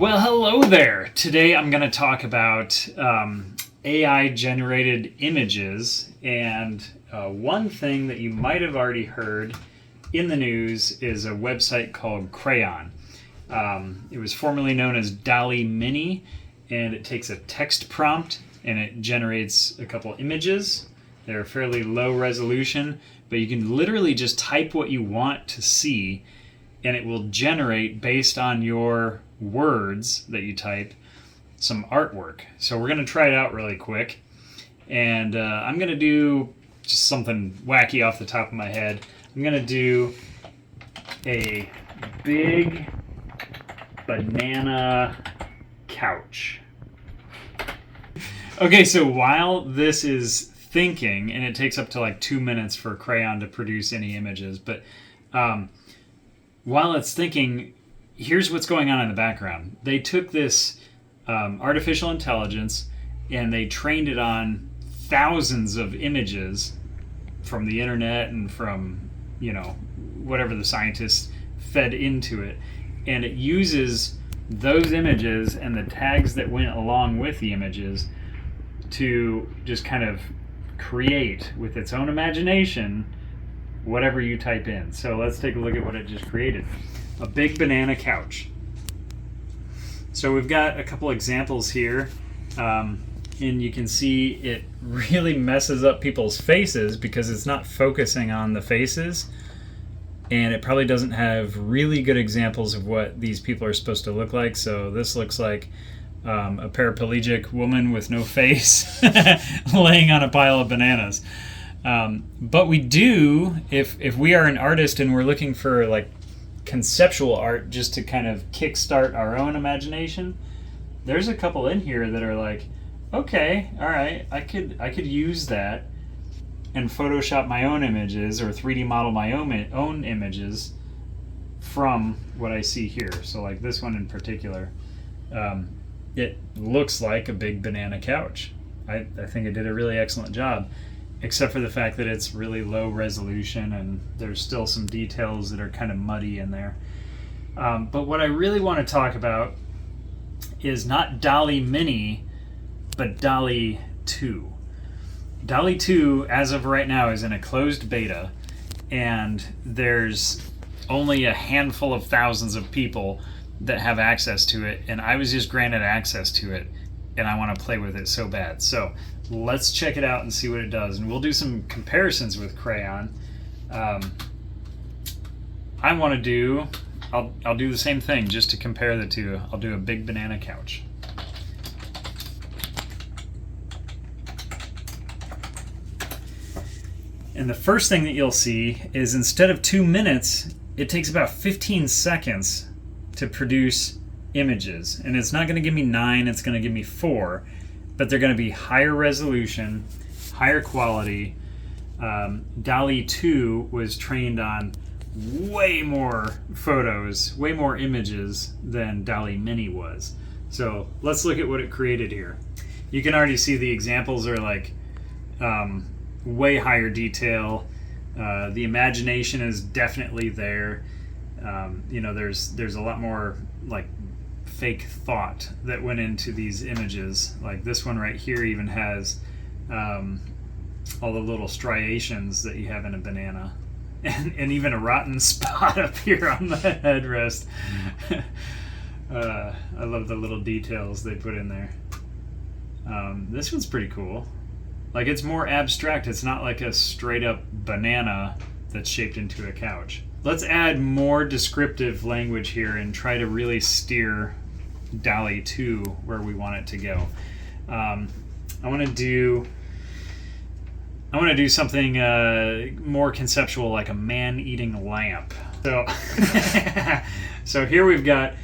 Well, hello there. Today I'm going to talk about AI-generated images, and one thing that you might have already heard in the news is a website called Crayon. It was formerly known as Dall-E Mini, and it takes a text prompt and it generates a couple images. They're fairly low resolution, but you can literally just type what you want to see, and it will generate, based on your words that you type, some artwork. So we're going to try it out really quick, and I'm going to do just something wacky off the top of my head. I'm going to do a big banana couch. Okay, so while this is thinking, and it takes up to like 2 minutes for Crayon to produce any images, but while it's thinking, here's what's going on in the background. They took this artificial intelligence and they trained it on thousands of images from the internet and from, whatever the scientists fed into it. And it uses those images and the tags that went along with the images to just kind of create, with its own imagination, whatever you type in. So let's take a look at what it just created. A big banana couch. So we've got a couple examples here, and you can see it really messes up people's faces because it's not focusing on the faces, and it probably doesn't have really good examples of what these people are supposed to look like. So this looks like a paraplegic woman with no face laying on a pile of bananas. But we do, if we are an artist and we're looking for like conceptual art just to kind of kickstart our own imagination, there's a couple in here that are like, okay, all right, I could use that and Photoshop my own images or 3D model my own images from what I see here. So like this one in particular, it looks like a big banana couch. I think it did a really excellent job, except for the fact that it's really low resolution and there's still some details that are kind of muddy in there. But what I really want to talk about is not Dall-E Mini, but Dall-E 2. Dall-E 2, as of right now, is in a closed beta, and there's only a handful of thousands of people that have access to it, and I was just granted access to it, and I want to play with it so bad. So let's check it out and see what it does, and we'll do some comparisons with Crayon. I'll do the same thing just to compare the two. I'll do a big banana couch. And the first thing that you'll see is, instead of 2 minutes, it takes about 15 seconds to produce images. And it's not going to give me 9, it's going to give me 4. But they're going to be higher resolution, higher quality. Dall-E 2 was trained on way more photos, way more images than Dall-E Mini was. So let's look at what it created here. You can already see the examples are like way higher detail. The imagination is definitely there. There's a lot more like fake thought that went into these images. Like this one right here even has all the little striations that you have in a banana, and even a rotten spot up here on the headrest. I love the little details they put in there. This one's pretty cool. Like, it's more abstract. It's not like a straight up banana that's shaped into a couch. Let's add more descriptive language here and try to really steer Dall-E 2 where we want it to go. I want to do something more conceptual, like a man eating a lamp. So here we've got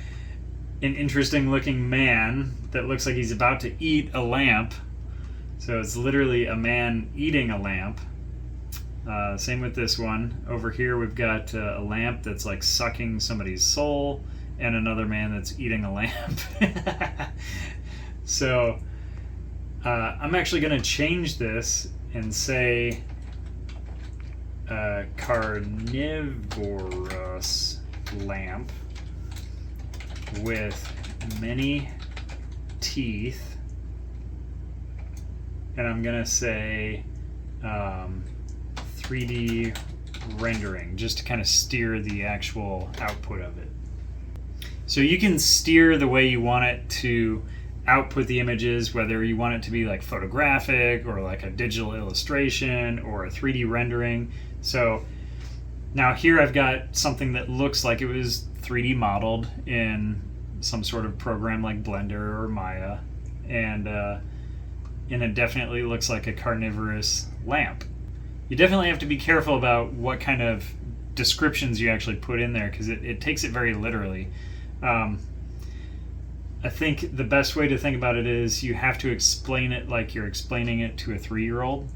an interesting looking man that looks like he's about to eat a lamp. So it's literally a man eating a lamp. Same with this one. Over here we've got a lamp that's like sucking somebody's soul, and another man that's eating a lamp. So I'm actually going to change this and say carnivorous lamp with many teeth, and I'm gonna say 3D rendering, just to kind of steer the actual output of it. So you can steer the way you want it to output the images, whether you want it to be like photographic or like a digital illustration or a 3D rendering. So now here I've got something that looks like it was 3D modeled in some sort of program like Blender or Maya, and it definitely looks like a carnivorous lamp. You definitely have to be careful about what kind of descriptions you actually put in there, because it takes it very literally. I think the best way to think about it is you have to explain it like you're explaining it to a 3-year-old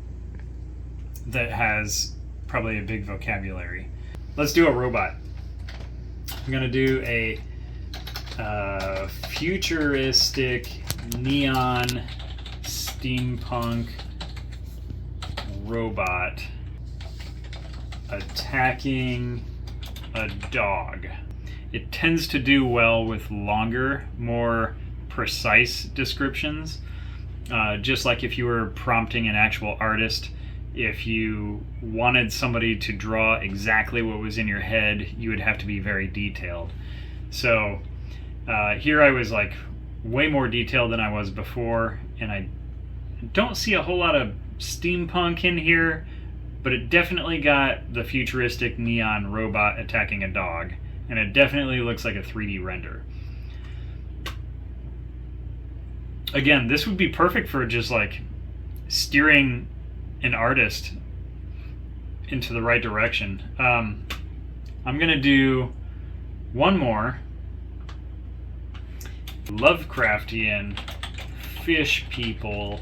that has probably a big vocabulary. Let's do a robot. I'm going to do a futuristic neon steampunk robot attacking a dog. It tends to do well with longer, more precise descriptions. Just like if you were prompting an actual artist, if you wanted somebody to draw exactly what was in your head, you would have to be very detailed. So here I was like way more detailed than I was before, and I don't see a whole lot of steampunk in here, but it definitely got the futuristic neon robot attacking a dog. And it definitely looks like a 3D render. Again, this would be perfect for just like steering an artist into the right direction. I'm gonna do one more Lovecraftian fish people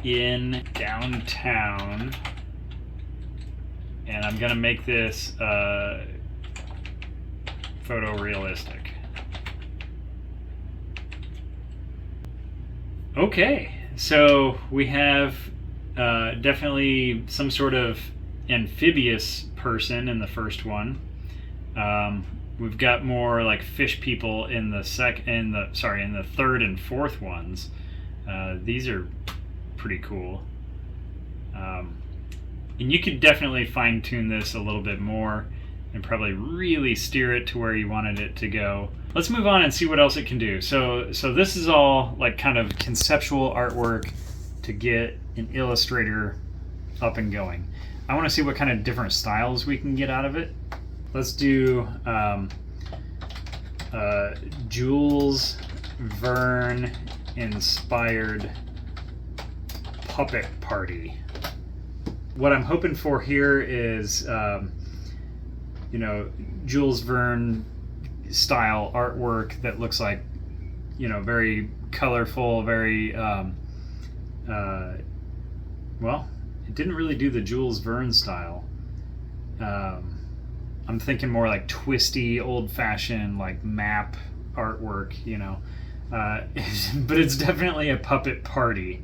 in downtown, and I'm gonna make this photorealistic. Okay, so we have definitely some sort of amphibious person in the first one. We've got more like fish people in the third and fourth ones. These are pretty cool. And you could definitely fine tune this a little bit more and probably really steer it to where you wanted it to go. Let's move on and see what else it can do. So this is all like kind of conceptual artwork to get an Illustrator up and going. I want to see what kind of different styles we can get out of it. Let's do Jules Verne inspired puppet party. What I'm hoping for here is Jules Verne style artwork that looks like, very colorful, very well, it didn't really do the Jules Verne style. I'm thinking more like twisty, old-fashioned, like map artwork, but it's definitely a puppet party.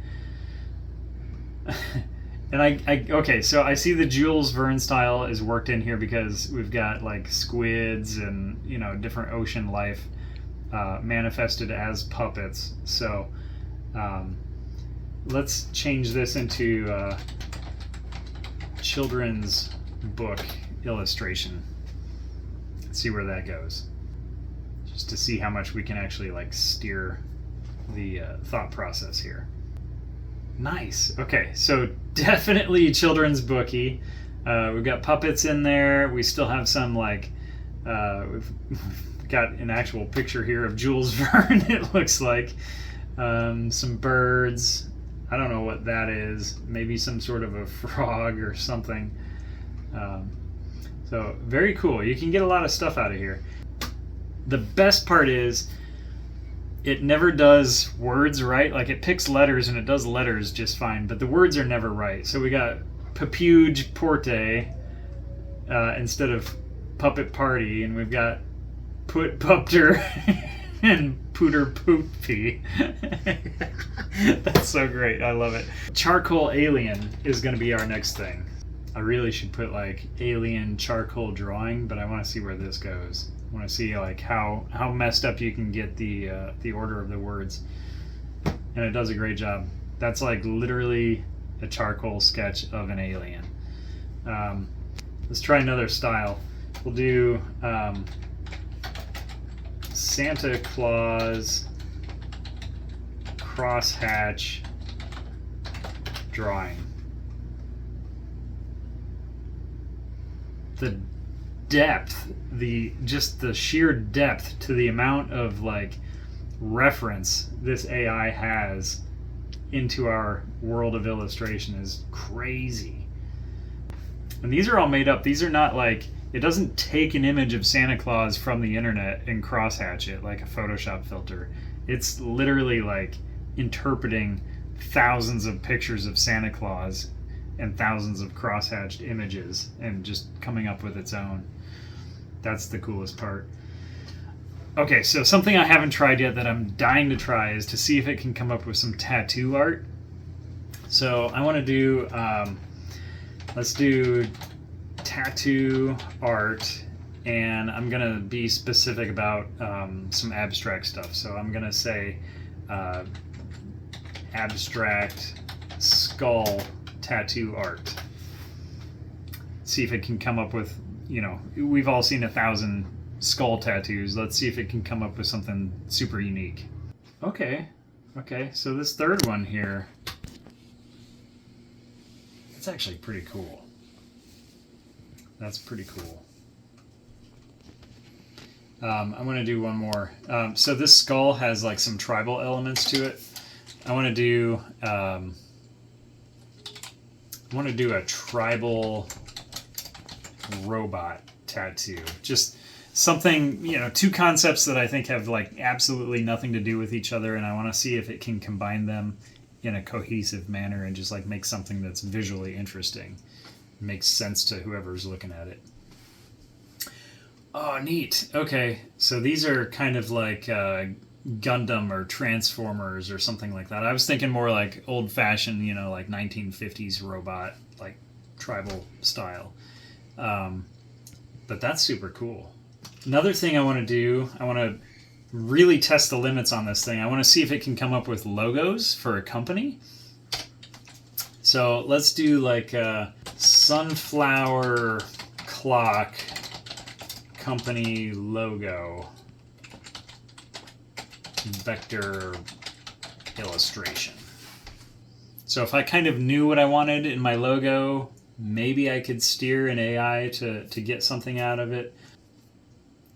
And okay, so I see the Jules Verne style is worked in here because we've got like squids and different ocean life manifested as puppets. So let's change this into children's book illustration. Let's see where that goes, just to see how much we can actually like steer the thought process here. Nice. Okay, so definitely children's booky. We've got puppets in there. We still have some like we've got an actual picture here of Jules Verne. It looks like some birds. I don't know what that is. Maybe some sort of a frog or something. So very cool. You can get a lot of stuff out of here. The best part is it never does words right. Like it picks letters and it does letters just fine, but the words are never right. So we got Papuge Porte instead of Puppet Party, and we've got Put Pupter and Pooter Poopy. That's so great. I love it. Charcoal Alien is going to be our next thing. I really should put like alien charcoal drawing, but I want to see where this goes. I want to see like how messed up you can get the order of the words, and it does a great job. That's like literally a charcoal sketch of an alien. Let's try another style. We'll do Santa Claus crosshatch drawing. The depth, just the sheer depth to the amount of like reference this AI has into our world of illustration is crazy. And these are all made up. These are not like, it doesn't take an image of Santa Claus from the internet and crosshatch it like a Photoshop filter. It's literally like interpreting thousands of pictures of Santa Claus and thousands of crosshatched images and just coming up with its own. That's the coolest part. Okay, so something I haven't tried yet that I'm dying to try is to see if it can come up with some tattoo art. So I want to do, let's do tattoo art, and I'm going to be specific about some abstract stuff. So I'm going to say abstract skull tattoo art. See if it can come up with, we've all seen 1,000 skull tattoos. Let's see if it can come up with something super unique. Okay, so this third one here, it's actually pretty cool. That's pretty cool. I'm going to do one more. So this skull has like some tribal elements to it. I want to do a tribal robot tattoo. Just something, two concepts that I think have like absolutely nothing to do with each other, and I want to see if it can combine them in a cohesive manner and just like make something that's visually interesting, makes sense to whoever's looking at it. Oh, neat. Okay, so these are kind of like Gundam or Transformers or something like that. I was thinking more like old-fashioned, like 1950s robot, like tribal style. But that's super cool. Another thing I want to do, I want to really test the limits on this thing. I want to see if it can come up with logos for a company. So let's do like a sunflower clock company logo vector illustration. So if I kind of knew what I wanted in my logo, maybe I could steer an AI to get something out of it.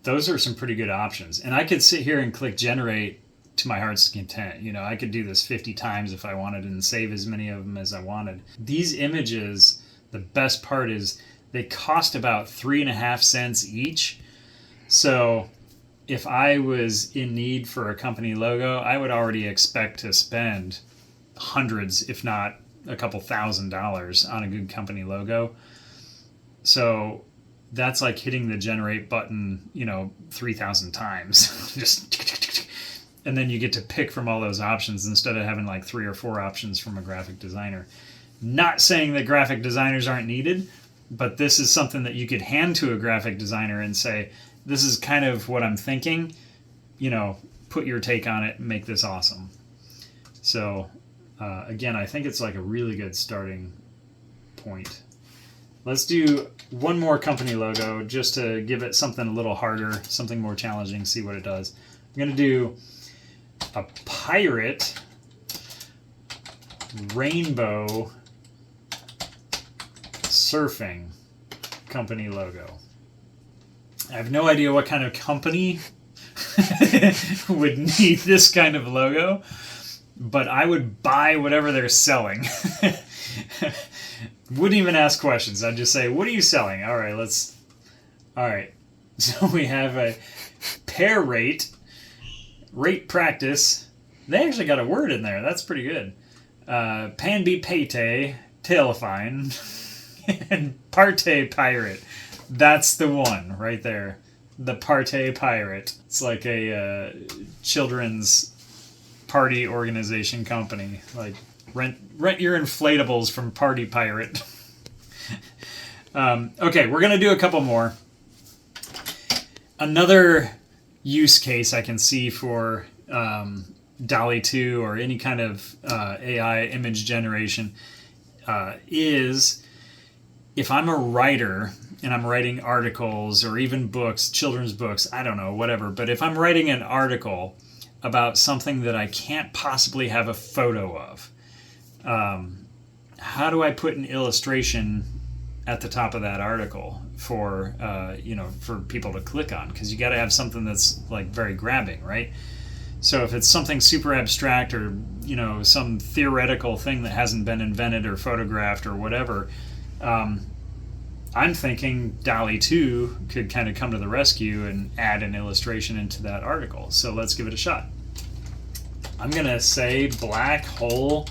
Those are some pretty good options. And I could sit here and click generate to my heart's content. I could do this 50 times if I wanted and save as many of them as I wanted. These images, the best part is they cost about 3.5 cents each. So if I was in need for a company logo, I would already expect to spend hundreds, if not a couple $1,000s on a good company logo. So that's like hitting the generate button, 3,000 times. Just, and then you get to pick from all those options instead of having like 3 or 4 options from a graphic designer. Not saying that graphic designers aren't needed, but this is something that you could hand to a graphic designer and say, this is kind of what I'm thinking, put your take on it and make this awesome. So again, I think it's like a really good starting point. Let's do one more company logo just to give it something a little harder, something more challenging, see what it does. I'm going to do a pirate rainbow surfing company logo. I have no idea what kind of company would need this kind of logo, but I would buy whatever they're selling. Wouldn't even ask questions. I'd just say, what are you selling? All right. So we have a pair rate practice. They actually got a word in there. That's pretty good. Panby pate, tailifine, and parte pirate. That's the one right there. The parte pirate. It's like a children's party organization company. Like rent your inflatables from Party Pirate. Okay, we're gonna do a couple more. Another use case I can see for Dall-E 2 or any kind of AI image generation is if I'm a writer and I'm writing articles or even books, children's books, I don't know, whatever. But if I'm writing an article about something that I can't possibly have a photo of, how do I put an illustration at the top of that article for for people to click on? Because you got to have something that's like very grabbing, right? So if it's something super abstract or some theoretical thing that hasn't been invented or photographed or whatever, I'm thinking Dall-E 2 could kind of come to the rescue and add an illustration into that article. So let's give it a shot. I'm gonna say black hole,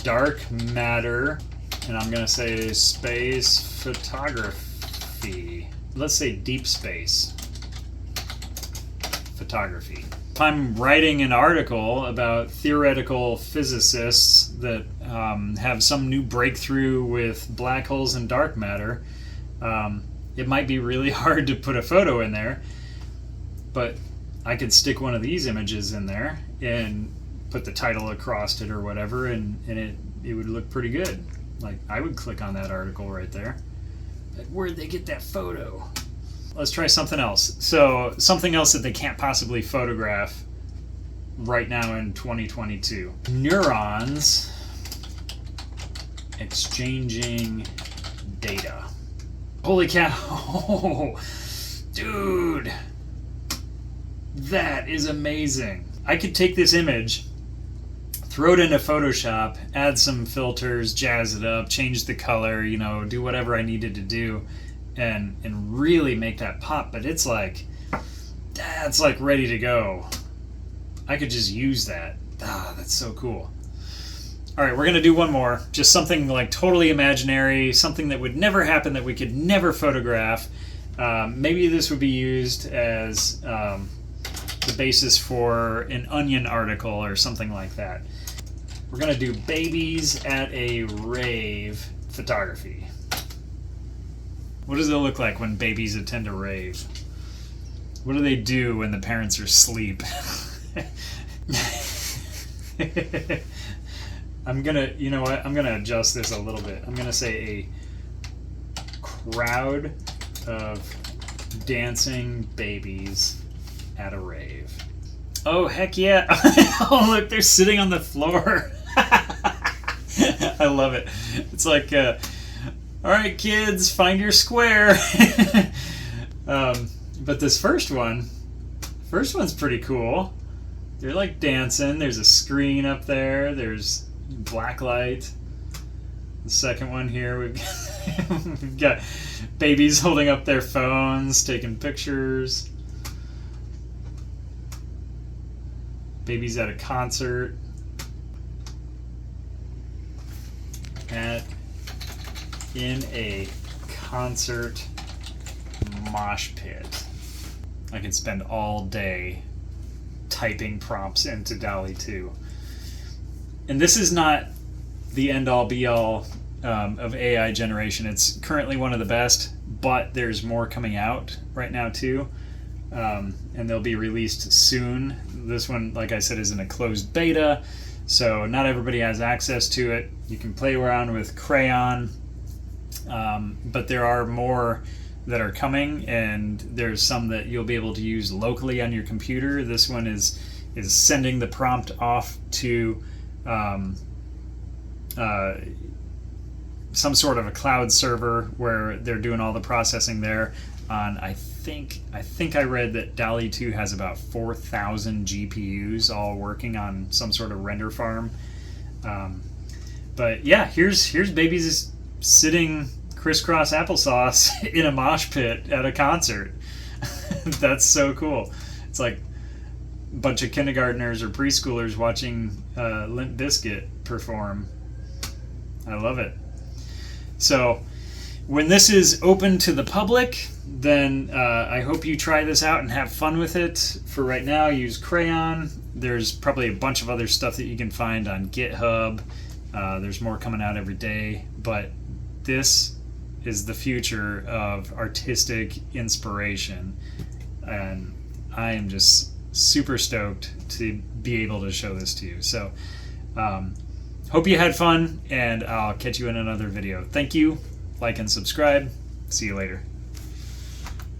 dark matter, and I'm gonna say space photography. Let's say deep space photography. If I'm writing an article about theoretical physicists that have some new breakthrough with black holes and dark matter, it might be really hard to put a photo in there, but I could stick one of these images in there and put the title across it or whatever, and it would look pretty good. Like, I would click on that article right there. Like, where'd they get that photo? Let's try something else. So, something else that they can't possibly photograph right now in 2022. Neurons exchanging data. Holy cow. Dude. That is amazing. I could take this image, throw it into Photoshop, add some filters, jazz it up, change the color, do whatever I needed to do, and really make that pop. But that's like ready to go. I could just use that. That's so cool. All right, we're going to do one more. Just something like totally imaginary, something that would never happen, that we could never photograph. Maybe this would be used as the basis for an Onion article or something like that. We're going to do babies at a rave photography. What does it look like when babies attend a rave? What do they do when the parents are asleep? I'm gonna, I'm gonna adjust this a little bit. I'm gonna say a crowd of dancing babies at a rave. Oh, heck yeah. Oh, look, they're sitting on the floor. I love it. It's like, all right, kids, find your square. But this first one's pretty cool. They're like dancing. There's a screen up there. There's black light. The second one here, we've got babies holding up their phones, taking pictures. Babies at a concert. In a concert mosh pit. I can spend all day typing prompts into Dall-E 2. And this is not the end-all be-all of AI generation. It's currently one of the best, but there's more coming out right now too. And they'll be released soon. This one, like I said, is in a closed beta, so not everybody has access to it. You can play around with Crayon, but there are more that are coming, and there's some that you'll be able to use locally on your computer. This one is sending the prompt off to some sort of a cloud server where they're doing all the processing there. I think I read that Dall-E 2 has about 4,000 GPUs all working on some sort of render farm. But yeah, here's babies sitting crisscross applesauce in a mosh pit at a concert. That's so cool. It's like a bunch of kindergartners or preschoolers watching Limp Bizkit perform. I love it. So when this is open to the public, then I hope you try this out and have fun with it. For right now, use Crayon. There's probably a bunch of other stuff that you can find on GitHub. There's more coming out every day, but this is the future of artistic inspiration. and I am just super stoked to be able to show this to you. So hope you had fun, and I'll catch you in another video. Thank you. Like and subscribe. See you later.